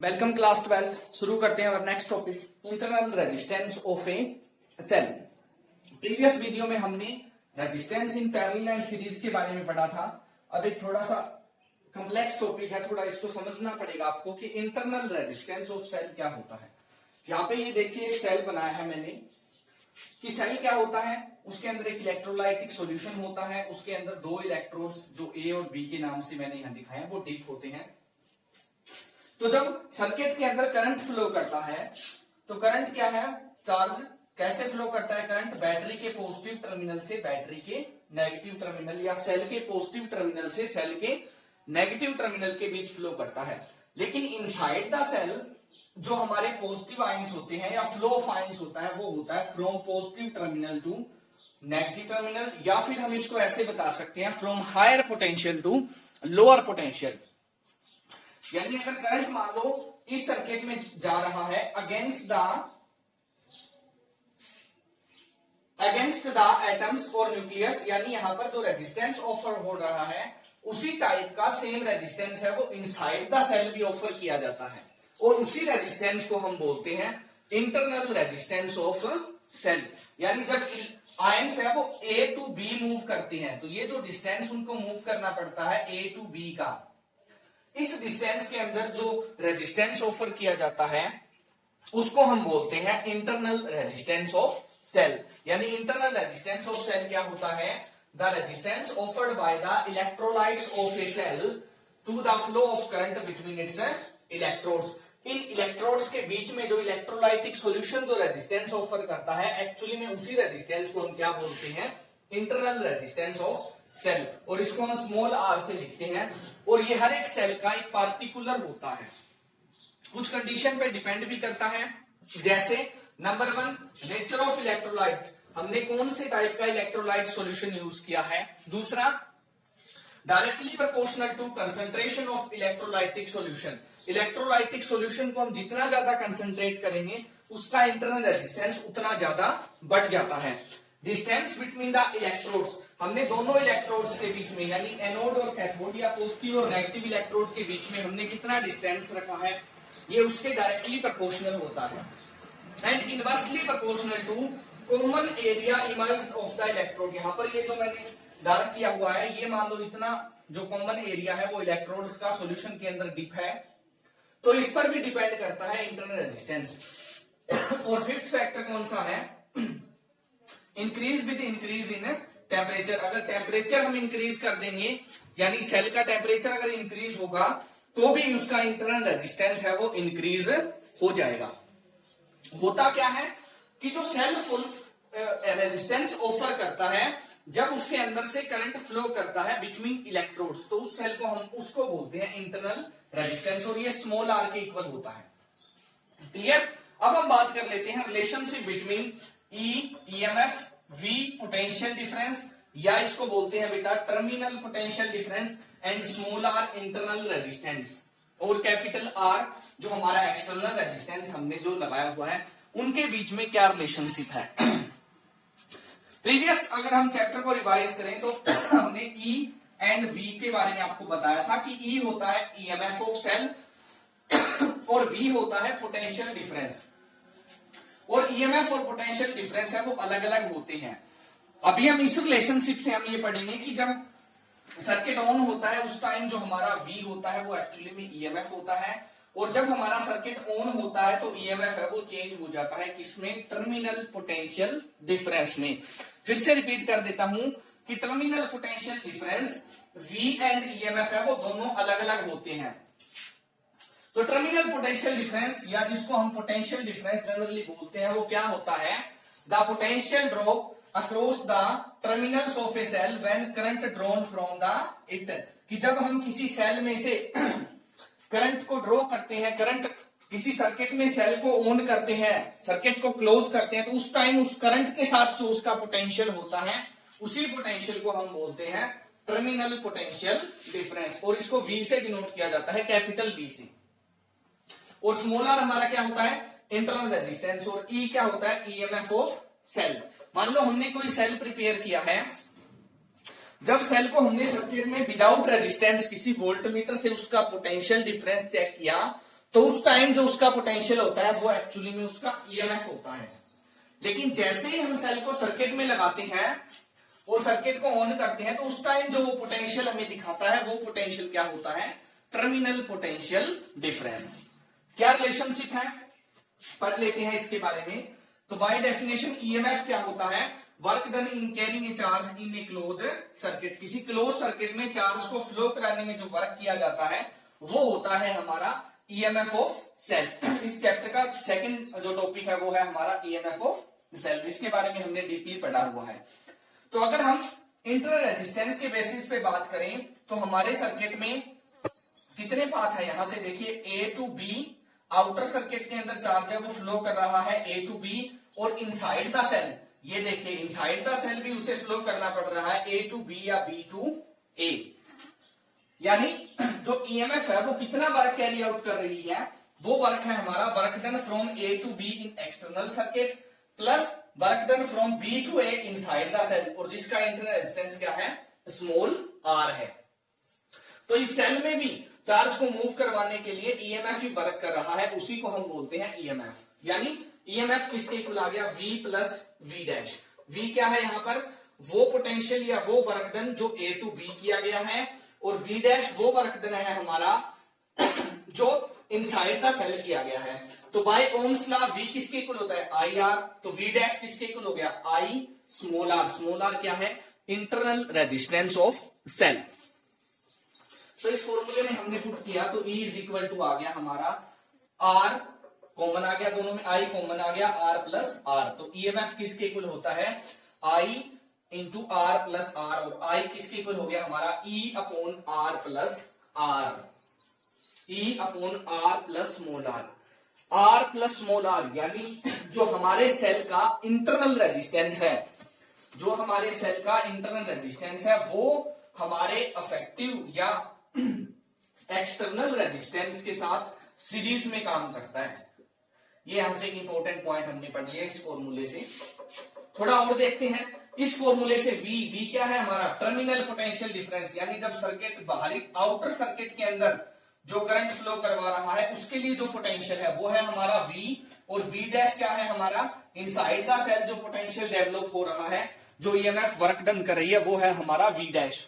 Welcome class 12। शुरू करते हैं और next topic internal resistance of a cell. Previous video में हमने resistance in parallel and series के बारे में पढ़ा था। अब एक थोड़ा सा कॉम्प्लेक्स टॉपिक है, थोड़ा इसको समझना पड़ेगा आपको कि इंटरनल रेजिस्टेंस ऑफ सेल क्या होता है। यहाँ पे ये देखिए एक सेल बनाया है मैंने कि सेल क्या होता है। उसके अंदर एक इलेक्ट्रोलाइटिक सॉल्यूशन होता है, उसके अंदर दो इलेक्ट्रोड्स जो ए और बी के नाम से मैंने यहाँ दिखाए हैं वो डीप होते हैं। तो जब सर्किट के अंदर करंट फ्लो करता है तो करंट क्या है, चार्ज कैसे फ्लो करता है। करंट बैटरी के पॉजिटिव टर्मिनल से बैटरी के नेगेटिव टर्मिनल या सेल के पॉजिटिव टर्मिनल से सेल के नेगेटिव टर्मिनल के बीच फ्लो करता है। लेकिन इनसाइड द सेल जो हमारे पॉजिटिव आयंस होते हैं या फ्लो ऑफ आयंस होता है वो होता है from positive terminal to negative terminal, या फिर हम इसको ऐसे बता सकते हैं from higher potential to lower potential. यानी अगर करंट मान लो इस सर्किट में जा रहा है अगेंस्ट द एटम्स और न्यूक्लियस, यानी यहां पर जो रेजिस्टेंस ऑफर हो रहा है उसी टाइप का सेम रेजिस्टेंस है वो इनसाइड द सेल भी ऑफर किया जाता है, और उसी रेजिस्टेंस को हम बोलते हैं इंटरनल रेजिस्टेंस ऑफ सेल। यानी जब आयंस है वो ए टू बी मूव करते हैं तो ये जो डिस्टेंस उनको मूव करना पड़ता है ए टू बी का, इस डिस्टेंस के अंदर जो रेजिस्टेंस ऑफर किया जाता है उसको हम बोलते हैं इंटरनल रेजिस्टेंस ऑफ सेल। यानी इंटरनल रेजिस्टेंस ऑफ सेल क्या होता है, the resistance offered by the electrolytes of a cell to the flow of current between its electrodes. इन इलेक्ट्रोड्स के बीच में जो इलेक्ट्रोलाइटिक सॉल्यूशन जो रेजिस्टेंस ऑफर करता है एक्चुअली में उसी रेजिस्टेंस को हम क्या बोलते हैं, इंटरनल रेजिस्टेंस ऑफ सेल, और इसको हम स्मॉल आर से लिखते हैं। और ये हर एक सेल का एक पार्टिकुलर होता है, कुछ कंडीशन पे डिपेंड भी करता है। जैसे नंबर 1 नेचर ऑफ इलेक्ट्रोलाइट, हमने कौन से टाइप का इलेक्ट्रोलाइट सॉल्यूशन यूज किया है। दूसरा directly proportional to concentration of electrolytic solution, electrolytic solution को हम जितना ज्यादा कंसंट्रेट करेंगे उसका इंटरनल रेजिस्टेंस उतना ज्यादा बढ़ जाता है। डिस्टेंस बिटवीन द इलेक्ट्रोड्स, हमने दोनों इलेक्ट्रोड्स के बीच में यानी एनोड और कैथोड या पॉजिटिव और नेगेटिव इलेक्ट्रोड के बीच में हमने कितना डिस्टेंस रखा है ये उसके डायरेक्टली प्रोपोर्शनल होता है। And inversely proportional to common area emerged of the electrode. यहाँ पर ये जो मैंने डार्क किया हुआ है ये मान लो इतना जो कॉमन एरिया है वो इलेक्ट्रोड्स का सॉल्यूशन के अंदर डिप है, तो इस पर भी डिपेंड करता है इंटरनल रेजिस्टेंस। और फिफ्थ फैक्टर कौन सा है, increase with increase in temperature. अगर टेम्परेचर हम इंक्रीज कर देंगे यानी सेल का टेम्परेचर अगर इंक्रीज होगा तो भी उसका इंटरनल रेजिस्टेंस है वो इंक्रीज हो जाएगा। होता क्या है कि जो सेल फुल रेजिस्टेंस ऑफर करता है जब उसके अंदर से करंट फ्लो करता है बिटवीन इलेक्ट्रोड्स, तो उस सेल को हम उसको बोलते हैं इंटरनल रेजिस्टेंस, और ये स्मॉल आर के इक्वल होता है। क्लियर। अब हम बात कर लेते हैं relationship between EMF, V potential difference, या इसको बोलते हैं बेटा terminal potential difference, and small R internal resistance, और कैपिटल आर जो हमारा एक्सटर्नल रेजिस्टेंस हमने जो लगाया हुआ है उनके बीच में क्या रिलेशनशिप है। प्रीवियस अगर हम चैप्टर को रिवाइज करें तो हमने ई एंड वी के बारे में आपको बताया था कि ई होता है ईएमएफ ऑफ सेल और वी होता है पोटेंशियल डिफरेंस, और ईएमएफ और पोटेंशियल डिफरेंस है वो अलग अलग होते हैं। अभी हम इस रिलेशनशिप से हम ये पढ़ेंगे कि जब सर्किट ऑन होता है उस टाइम जो हमारा वी होता है वो एक्चुअली में ईएमएफ होता है, और जब हमारा सर्किट ऑन होता है तो ईएमएफ है वो चेंज हो जाता है किसमें, टर्मिनल पोटेंशियल डिफरेंस में। फिर से रिपीट कर देता हूं कि terminal potential difference V and EMF है वो दोनों अलग अलग होते हैं। तो टर्मिनल पोटेंशियल डिफरेंस या जिसको हम पोटेंशियल डिफरेंस जनरली बोलते हैं वो क्या होता है, the potential drop across the terminals of a cell when current drawn from the it, कि जब हम किसी सेल में से करंट को ड्रॉ करते हैं, करंट किसी सर्किट में सेल को ऑन करते हैं, सर्किट को क्लोज करते हैं, तो उस टाइम उस करंट के साथ जो उसका पोटेंशियल होता है उसी पोटेंशियल को हम बोलते हैं टर्मिनल पोटेंशियल डिफरेंस, और इसको वी से डिनोट किया जाता है, कैपिटल वी से। और स्मॉल आर हमारा क्या होता है, इंटरनल रेजिस्टेंस, और ई क्या होता है, ईएमएफ ऑफ सेल। मान लो हमने कोई सेल प्रिपेयर किया है, जब सेल को हमने सर्किट में विदाउट रेजिस्टेंस किसी वोल्टमीटर से उसका पोटेंशियल डिफरेंस चेक किया तो उस टाइम जो उसका पोटेंशियल होता है वो एक्चुअली में उसका ईएमएफ होता है। लेकिन जैसे ही हम सेल को सर्किट में लगाते हैं और सर्किट को ऑन करते हैं तो उस टाइम जो वो पोटेंशियल हमें दिखाता है वो पोटेंशियल क्या होता है, टर्मिनल पोटेंशियल डिफरेंस। क्या रिलेशनशिप है पढ़ लेते हैं इसके बारे में। तो बाय डेफिनेशन ईएमएफ क्या होता है, work done in carrying a charge in A close circuit. किसी क्लोज सर्किट में चार्ज को फ्लो कराने में जो वर्क किया जाता है वो होता है हमारा ईएमएफ ऑफ सेल। इस चैप्टर का सेकंड जो टॉपिक है वो है हमारा ईएमएफ ऑफ सेल, जिसके बारे में हमने डीपली पढ़ा हुआ है। तो अगर हम इंटरनल रेजिस्टेंस के बेसिस पे बात करें तो हमारे सर्किट में कितने पाथ है, यहां से देखिए ए टू बी, आउटर सर्किट के अंदर चार्ज है वो फ्लो कर रहा है ए टू बी, और इनसाइड द सेल ये देखिए इनसाइड द सेल भी उसे फ्लो करना पड़ रहा है ए टू बी या बी टू ए। यानी जो ईएमएफ है वो कितना वर्क कैरी आउट कर रही है, वो वर्क है हमारा work done from A to B in external circuit plus work done from B to A inside the cell, और जिसका इंटरनल रेजिस्टेंस क्या है, स्मॉल आर है। तो इस सेल में भी चार्ज को मूव करवाने के लिए ईएमएफ ही वर्क कर रहा है, उसी को हम बोलते हैं ईएमएफ। यानी ईएमएफ किसके इक्वल आ गया, V plus V dash. V क्या है यहाँ पर, वो पोटेंशियल या वो वर्क डन जो ए टू बी किया गया है, और V डैश वो वर्क डन है हमारा जो इनसाइड द सेल किया गया है। तो बाय ओम्स लॉ V किसके इक्वल होता है, IR। तो V डैश किसके इक्वल हो गया, I small r। Small r क्या है, इंटरनल रेजिस्टेंस ऑफ सेल। तो इस फॉर्मूले में हमने पुट किया तो E इज इक्वल टू आ गया हमारा R, कॉमन आ गया दोनों में, I कॉमन आ गया, R प्लस R। तो ईएमएफ किसके इक्वल होता है, I into R plus R, और I किसके इक्वल हो गया हमारा E upon R plus R, E upon R plus small r। R plus small r यानी जो हमारे सेल का इंटरनल रेजिस्टेंस है, जो हमारे सेल का इंटरनल रेजिस्टेंस है वो हमारे अफेक्टिव या एक्सटर्नल रेजिस्टेंस के साथ सीरीज में काम करता है। ये यहां से एक इंपॉर्टेंट पॉइंट हमने पढ़ लिया इस फॉर्मूले से। थोड़ा और देखते हैं इस फॉर्मूले से। V क्या है हमारा, टर्मिनल पोटेंशियल डिफरेंस। यानी जब सर्किट बाहरी आउटर सर्किट के अंदर जो करंट फ्लो करवा रहा है उसके लिए जो पोटेंशियल है वो है हमारा V, और V डैश क्या है हमारा, इनसाइड द सेल जो पोटेंशियल डेवलप हो रहा है, जो ईएमएफ वर्क डन कर रही है वो है हमारा V डैश।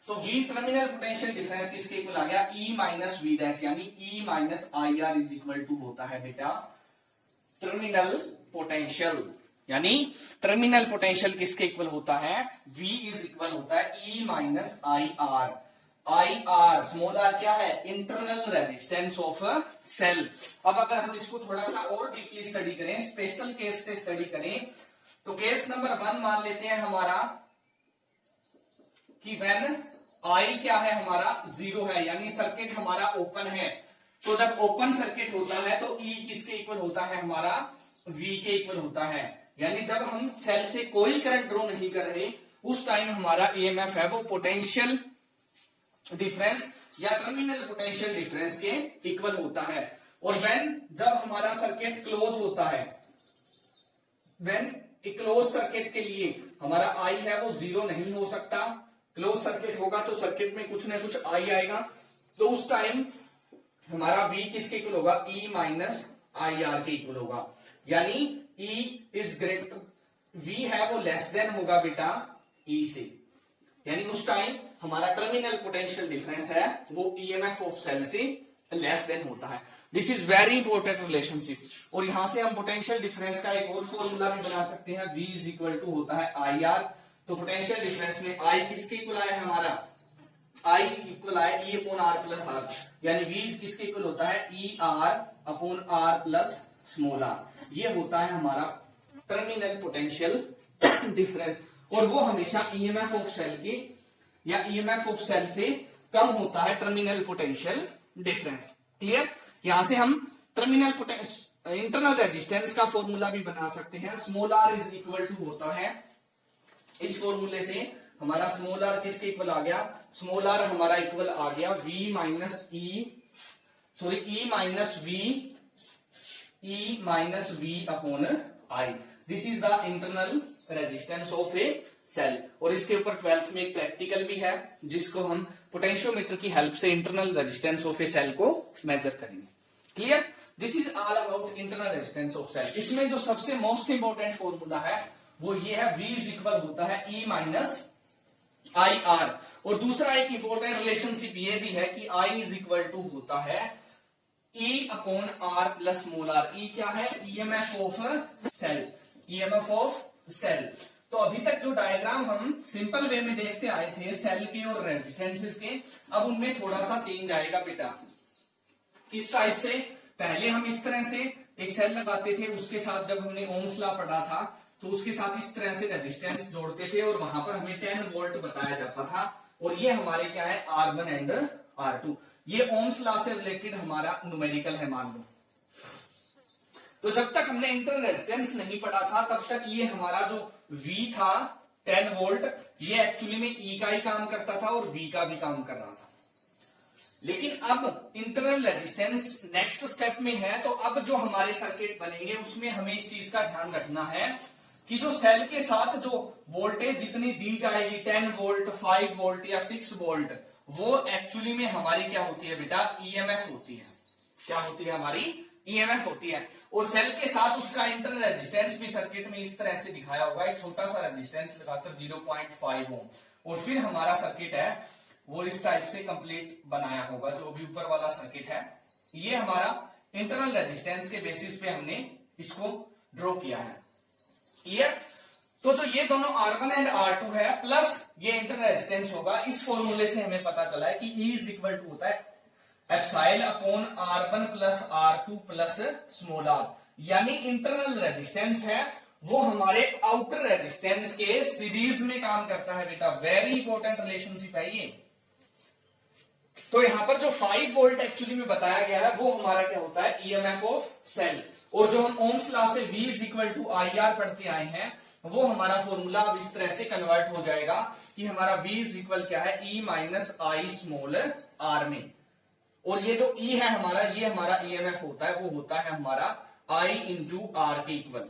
तो V टर्मिनल पोटेंशियल डिफरेंस किसके इक्वल आ गया, E माइनस वी डैश। यानी E minus I R is equal to होता है बेटा टर्मिनल पोटेंशियल। यानी टर्मिनल पोटेंशियल किसके इक्वल होता है, V इज इक्वल होता है E minus I R. I R small R क्या है, इंटरनल रेजिस्टेंस ऑफ सेल। अब अगर हम इसको थोड़ा सा और डीपली स्टडी करें, स्पेशल केस से स्टडी करें, तो केस नंबर 1 मान लेते हैं हमारा कि व्हेन आई क्या है हमारा 0 है, यानी सर्किट हमारा ओपन है। तो जब ओपन सर्किट होता है तो E किसके इक्वल होता है हमारा, V के इक्वल होता है। यानी जब हम सेल से कोई करंट ड्रॉ नहीं कर रहे उस टाइम हमारा ईएमएफ है वो पोटेंशियल डिफरेंस या टर्मिनल पोटेंशियल डिफरेंस के इक्वल होता है। और व्हेन जब हमारा सर्किट क्लोज होता है, व्हेन क्लोज सर्किट के लिए हमारा I है वो 0 नहीं हो सकता। क्लोज सर्किट होगा तो सर्किट में कुछ ना कुछ I आएगा, तो उस टाइम हमारा V किसके इक्वल होगा, E माइनस आई आर के इक्वल होगा। यानी E इज ग्रेटर, V है वो लेस देन होगा बेटा E से। यानी उस टाइम हमारा टर्मिनल पोटेंशियल डिफरेंस है वो ईएमएफ ऑफ सेल से लेस देन होता है। This is very important relationship. और यहां से हम पोटेंशियल डिफरेंस का एक और फॉर्मूला भी बना सकते हैं, V इज इक्वल टू होता है आई आर। तो पोटेंशियल डिफरेंस में I किसके इक्वल आया हमारा, I इक्वल आया E upon R plus R. यानी V किसके इक्वल होता है, E R upon R plus small R. ये होता है हमारा टर्मिनल पोटेंशियल डिफरेंस, और वो हमेशा ईएमएफ ऑफ सेल के या ईएमएफ ऑफ सेल से कम होता है टर्मिनल पोटेंशियल डिफरेंस। क्लियर। यहां से हम टर्मिनल इंटरनल रेजिस्टेंस का फॉर्मूला भी बना सकते हैं। Small r is equal to होता है, इस फॉर्मूले से हमारा स्मॉल r किसके इक्वल आ गया, स्मॉल r हमारा इक्वल आ गया E minus V upon I। This is the internal resistance of a cell. और इसके ऊपर 12th में एक प्रैक्टिकल भी है जिसको हम पोटेंशियोमीटर की हेल्प से internal resistance of a cell को मेजर करेंगे। Clear? This is all about internal resistance of cell. इसमें जो सबसे मोस्ट इंपॉर्टेंट फॉर्मूला है वो ये है, V इज इक्वल होता है E माइनस आई आर। और दूसरा एक इंपॉर्टेंट रिलेशनशिप ये भी है कि I इज इक्वल टू होता है E upon R plus small r। E क्या है? EMF of cell, EMF of cell. तो अभी तक जो डायग्राम हम सिंपल वे में देखते आए थे सेल के और रेजिस्टेंसेस के, अब उनमें थोड़ा सा चेंज आएगा बेटा। किस टाइप से? पहले हम इस तरह से एक सेल लगाते थे, उसके साथ जब हमने ओम्स लॉ पढ़ा था तो उसके साथ इस तरह से रेजिस्टेंस जोड़ते थे और वहां पर हमें 10 वोल्ट बताया जाता था। और ये हमारे क्या है? R1 and R2। ये ओम्स लॉ से रिलेटेड हमारा न्यूमेरिकल है मान लो। तो जब तक हमने इंटरनल रेजिस्टेंस नहीं पढ़ा था तब तक ये हमारा जो V था 10 वोल्ट, ये एक्चुअली में E का ही काम करता था और V का भी काम कर रहा था। लेकिन अब इंटरनल रेजिस्टेंस नेक्स्ट स्टेप में है, तो अब जो हमारे सर्किट बनेंगे उसमें हमें इस चीज का ध्यान रखना है कि जो सेल के साथ जो वोल्टेज जितनी दी जाएगी 10 वोल्ट, 5 वोल्ट या 6 वोल्ट, वो एक्चुअली में हमारी क्या होती है बेटा? EMF होती है। क्या होती है? हमारी EMF होती है। और सेल के साथ उसका इंटरनल रेजिस्टेंस भी सर्किट में इस तरह से दिखाया होगा, एक छोटा सा रेजिस्टेंस लगाकर 0.5 ओम। और फिर हमारा सर्किट है वो इस टाइप से कंप्लीट बनाया होगा। जो भी ऊपर वाला सर्किट है ये हमारा इंटरनल रेजिस्टेंस के बेसिस पे हमने इसको ड्रॉ किया है। क्लियर? तो जो ये दोनों R1 एंड R2 है प्लस ये इंटरनल रेजिस्टेंस होगा, इस फॉर्मूले से हमें पता चला है कि E इज इक्वल टू होता है epsilon upon R1 plus R2 plus small r। यानी इंटरनल रेजिस्टेंस है वो हमारे आउटर रेजिस्टेंस के सीरीज में काम करता है बेटा। वेरी इंपॉर्टेंट रिलेशनशिप है ये। तो यहां पर जो 5 वोल्ट एक्चुअली में बताया गया है वो हमारा क्या होता है? EMF of cell. और जो हम ओम्स लॉ से V is equal to IR पढ़ते आए हैं वो हमारा फॉर्मूला अब इस तरह से कन्वर्ट हो जाएगा कि हमारा V इज इक्वल क्या है? E माइनस आई स्मॉल r में। और ये जो E है हमारा, ये हमारा EMF होता है, वो होता है हमारा I इंटू R के इक्वल।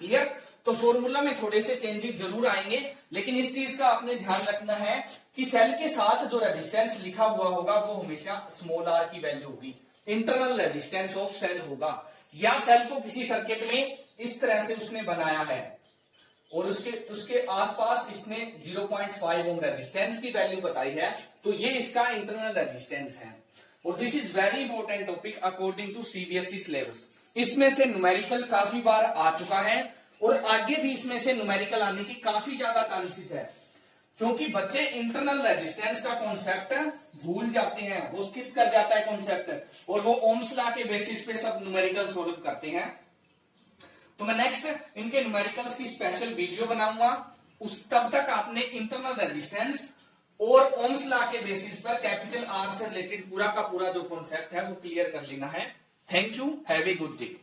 क्लियर? तो फॉर्मूला में थोड़े से चेंजेस जरूर आएंगे, लेकिन इस चीज का आपने ध्यान रखना है कि सेल के साथ जो रेजिस्टेंस लिखा हुआ होगा वो हमेशा स्मॉल r की वैल्यू होगी। इंटरनल रेजिस्टेंस ऑफ सेल होगा, या सेल को किसी सर्किट में इस तरह से उसने बनाया है और उसके आसपास इसने 0.5 ओम रेजिस्टेंस की वैल्यू बताई है, तो ये इसका इंटरनल रेजिस्टेंस है। और this is very important topic according to CBSE syllabus. इसमें से न्यूमेरिकल काफी बार आ चुका है और आगे भी इसमें से न्यूमेरिकल आने की काफी ज्यादा चांसेस है, क्योंकि बच्चे इंटरनल रेजिस्टेंस का कॉन्सेप्ट भूल जाते हैं, वो स्किप कर जाता है कॉन्सेप्ट और वो ओम्स लॉ के बेसिस पे सब न्यूमेरिकल सॉल्व करते हैं। तो मैं नेक्स्ट इनके न्यूमेरिकल्स की स्पेशल वीडियो बनाऊंगा। तब तक आपने इंटरनल रेजिस्टेंस और ओम्स लॉ के बेसिस पर कैपिटल R से रिलेटेड पूरा का पूरा जो कॉन्सेप्ट है वो क्लियर कर लेना है। Thank you, have a good day.